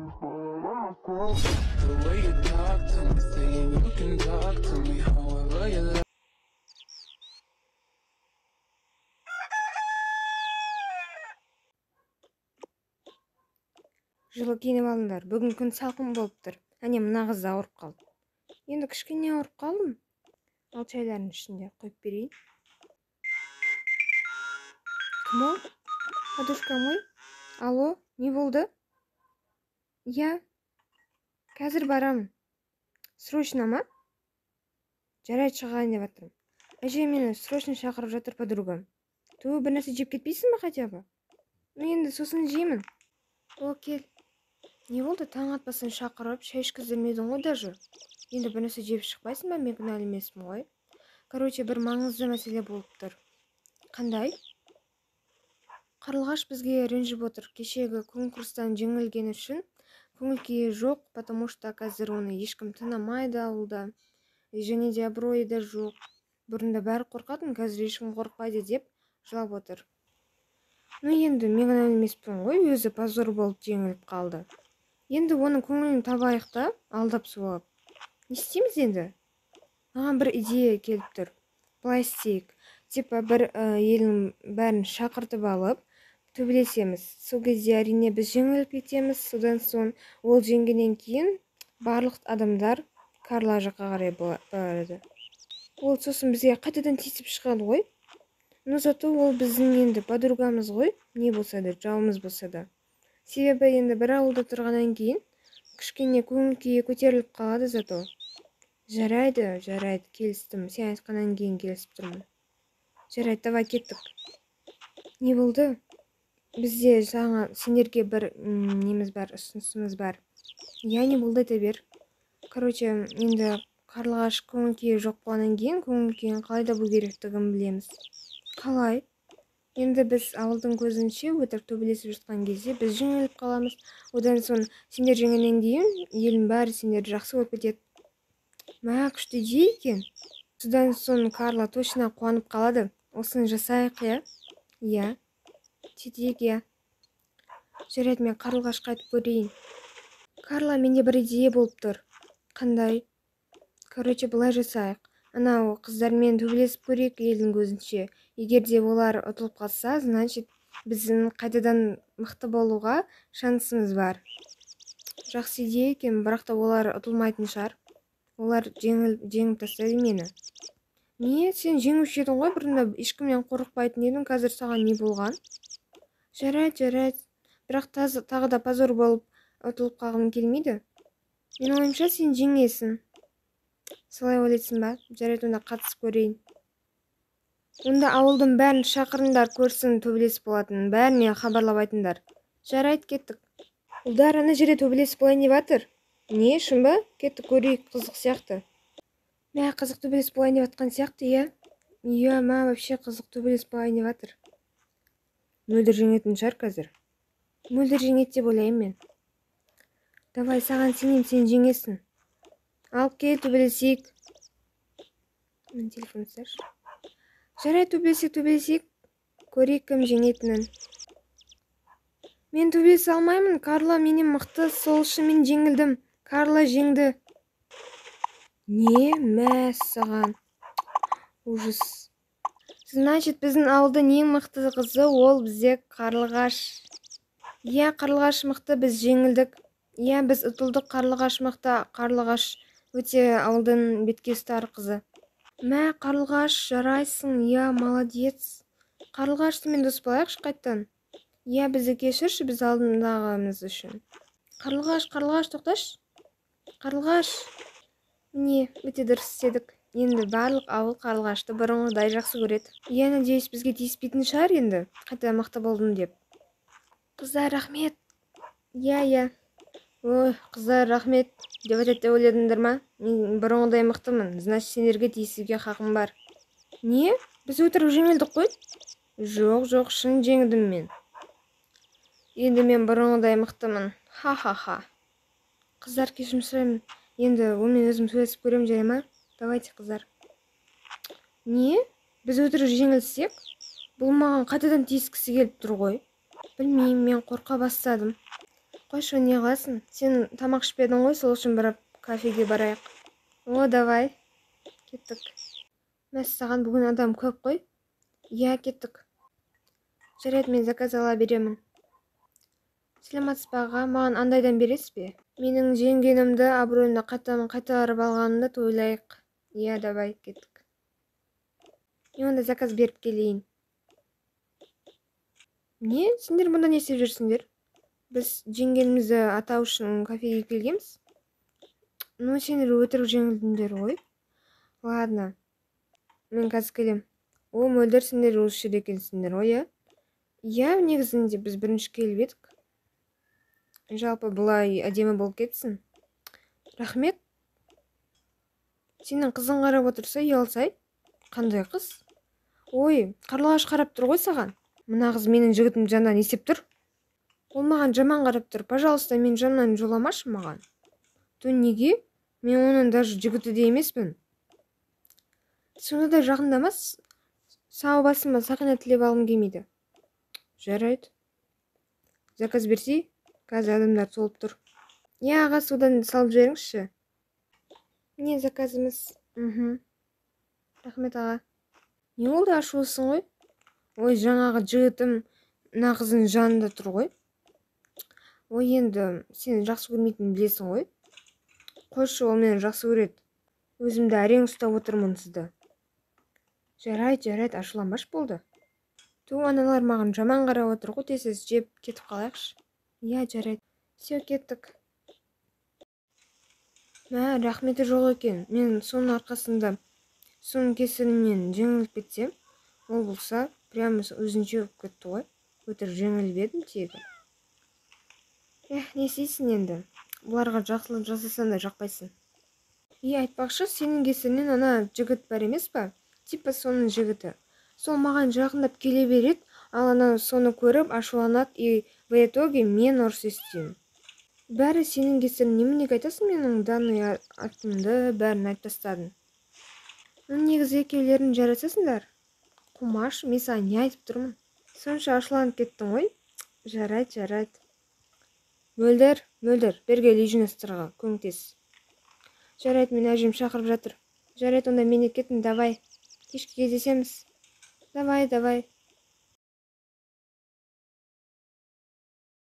The way you talk to me, saying you can talk to me however you like. Жылы киініп алыңдар. Бүгін күн салқын болып тұр. Әне мына қыз ауырып қалды. Енді кішкене ауырып қалдым. Ал чайлардың ішінде қойып берейін. Кім ол? Подушкам ғой. Алло, не болды? Я қазір барамын. Срочно ма? Жарайды, шығайын деп жатырмын. Әже, мені срочно шақырып жатыр подругам. Ту бір нәрсе жеп кетпейсің бе хотя бы? Енді сосын жеймін. О, кел. Не болды, таң атпастан шақырып, шай ішкіздірмедің ғой даже. Енді бір нәрсе жеп шықпайсың ба, мен кінәлі емеспін ғой. Короче, бір маңызды мәселе болып тұр. Қандай? Қарлығаш бізге ренжіп отыр. Кешегі конкурстан жеңілгені үшін көңіл-күйі жоқ, потому что қазір оны ешкім тыңдамайды ауылда. Және де абыройы да жоқ. Бұрында бәрі қорқатын, қазір ешкім қорықпайды деп жылап отыр. Ну енді мен кінәлі емеспін ғой, өзі позор болып жеңіліп қалды. Енді оның көңілін табайық та, алдап суалып. Не істейміз енді? Маған бір идея келіп тұр. Былай істейік. Типа бір елдің бәрін шақыртып алып, төбелесеміз. Сол кезде әрине біз жеңіліп кетеміз. Содан соң ол жеңгеннен кейін барлық адамдар Карла жаққа қарай барады. Ол сосын бізге қайтадан тиісіп шығады ғой. Но зато ол біздің енді подругамыз ғой. Не болса да, жауымыз болса да. Себебі енді бір ауылда тұрғаннан кейін кішкене көңіл-күйі көтеріліп қалады зато. Жарайды, келістім. Сен айтқаннан кейін келісіп тұрмын. Жарайды, давай кеттік. Не болды? Бізде сендерге бір неміз бар, ұсынысымыз бар. Я не болды, айта бер. Короче, енді Қарлығаш көңіл-күйі жоқ болғаннан кейін көңіл-күйін қалай табу керектігін білеміз. Қалай? Енді біз ауылдың көзінше өтірік төбелесіп жатқан кезде біз жеңіліп қаламыз. Одан соң сендер жеңгеннен кейін елдің бәрі сендерді жақсы көріп кетеді. Мә, күшті идея екен. Содан соң Карла точно қуанып қалады. Осыны жасайық, я? Я. Сөйтейік, я. Жарайды, мен Қарлығашқа айтып көрейін. Карла, менде бір идея болып тұр. Қандай? Короче, былай жасайық. Анау қыздармен төбелесіп көрейік елдің көзінше. Егер де олар ұтылып қалса, значит, біздің қайтадан мықты болуға шансымыз бар. Жақсы идея екен, бірақ та олар ұтылмайтын шығар. Олар жеңіп тастайды мені. Не, сен жеңуші едің ғой, бұрында ешкімнен қорықпайтын едің, қазір саған не болған? Жарайды. Бірақ тағы да позор болып ұтылып қалғым келмейді. Мен ойымша сен жеңесің. Солай ойлайсың ба? Жарайды, онда қатысып көрейін. Онда ауылдың бәрін шақырыңдар, көрсін төбелесіп болатынын, бәріне хабарлап айтыңдар. Жарайды, кеттік. Ұлдар, ана жерде төбелесіп болайын деп жатыр. Не, шын ба? Кеттік көрейік, қызық сияқты. Мә, қызық төбелесіп болайын деп жатқан сияқты, я? Иә, мә, вообще қызық төбелесіп болайын деп жатыр. Мөлдір жеңетін шығар қазір. Мөлдір жеңеді деп ойлаймын мен. Давай, саған сенем, сен жеңесің. Алып кел, төбелесейік. Мен телефон ұсташы. Жарайды, төбелесейік. Көрейік кім жеңетінін. Мен төбелесе алмаймын. Карла менен мықты, сол үшін мен жеңілдім. Карла жеңді. Не? Мә, саған. Ужас. Значит, біздің ауылдың ең мықты қызы ол бізде Қарлығаш. Иә, Қарлығаш мықты, біз жеңілдік. Иә, біз ұтылдық, Қарлығаш мықты. Қарлығаш өте ауылдың бетке ұстар қызы. Мә, Қарлығаш, жарайсың. Иә, молодец. Қарлығаш, сенімен дос болайықшы қайттан. Иә, бізді кешірші, біз алдындағымыз үшін. Қарлығаш, тоқташы. Қарлығаш. Не, өте дұрыс істедік. Енді барлық ауыл Қарлығашты бұрынғыдай жақсы көреді. Я надеюсь, бізге тиіспейтін шығар енді, қайта мықты болдым деп. Қыздар, рахмет. Я. Ой, қыздар, рахмет деп айтады ойладыңдар ма? Мен бұрынғыдай мықтымын, значит, сендерге тиісуге хақым бар. Не? Біз өтірік жеңілдік қой? Жоқ, шын жеңдім мен. Енді мен бұрынғыдай мықтымын. Ха. Қыздар, кешірім сұраймын. Енді онымен өзім сөйлесіп көрем, жарай ма? Давайте, қыздар. Не? Біз өтірік жеңілсек? Бұл маған қайтадан тиіскісі келіп тұр ғой. Білмеймін, мен қорқа бастадым. Қойшы, не қыласың? Сен тамақ ішпедің ғой, сол үшін бір кафеге барайық. О, давай. Кеттік. Мәссаған, бүгін адам көп қой. Иә, кеттік. Жарайды, мен заказ ала беремін. Сәлеметсіз бе аға, маған андайдан бересіз бе? Менің жеңгенімді абыройымды қайтарып алғанымды тойлайық. Иә, давай, кеттік. Онда заказ беріп келейін. Не? Сендер мұнда не істеп жүрсіңдер? Біз жеңгенімізді атау үшін кафеге келгенбіз. Ну, сендер өтірік жеңілдіңдер ғой. Ладно, мен қазір келем. О, мөлдір, сендер осы жерде екенсіңдер ғой, иә? Иә, негізінде біз бірінші келіп едік. Жалпы бұлай әдемі болып кетсің. Рахмет. Сенің қызың қарап отырса, ұялсай. Қандай қыз? Ой, қарлығаш қарап тұр ғой саған. Мына қыз менің жігітім жанынан есеп тұр. Ол маған жаман қарап тұр. Пожалуйста, мен жанынан жоламашы маған. То неге? Мен оның даже жігіті де емеспін. Сонда да жақындамас. Сау басыма сақина тілеп алғым келмейді. Жарайды. Заказ берсей, қазір адамдар толып тұр. Иә, аға, судан салып жіберіңізші. Не заказымыз? Рахмет, аға. Не болды, ашулысың ғой? Ой, жаңағы жігітім мына қыздың жанында тұр ғой. Ой, енді сені жақсы көрмейтінін білесің ғой. Қойшы, ол мені жақсы көреді. Өзімді әрең ұстап отырмын сізді. Жарайды, ашуланбаш болды. Ту, аналар маған жаман қарап отыр ғой, тез жеп кетіп қалайықшы. Иә, жарайды. Все, кеттік. Мә, рахметі жоқ екен. Мен соның арқасында, соның кесірінен жеңіліп кетсем, ол болса, прямо өзінше өп кетті ғой. Өтір жеңіліп едім тегі. Не істейсің енді? Бұларға жақсылық жасасан да жақпайсың. Айтпақшы, сенің кесірінен ана жігіт бар емес па? Типа соның жігіті. Сол маған жақындап келе береді, ал ана соны көріп ашуланады, в итоге мен ұрыс естимін. Бәрі сенің кесірің. Неменеге айтасың менің данный атымды бәрін айтып тастадың? Негізі екеулерің жарасасыңдар. Қумаш, мен саған не айтып тұрмын? Сонша ашуланып кеттің ғой? Жарайды. Мөлдір, бер кел жинастырға, көмектес. Жарайды, мен әжем шақырып жатыр. Жарайды, онда мен кеттім, давай. Кешке кездесеміз. Давай.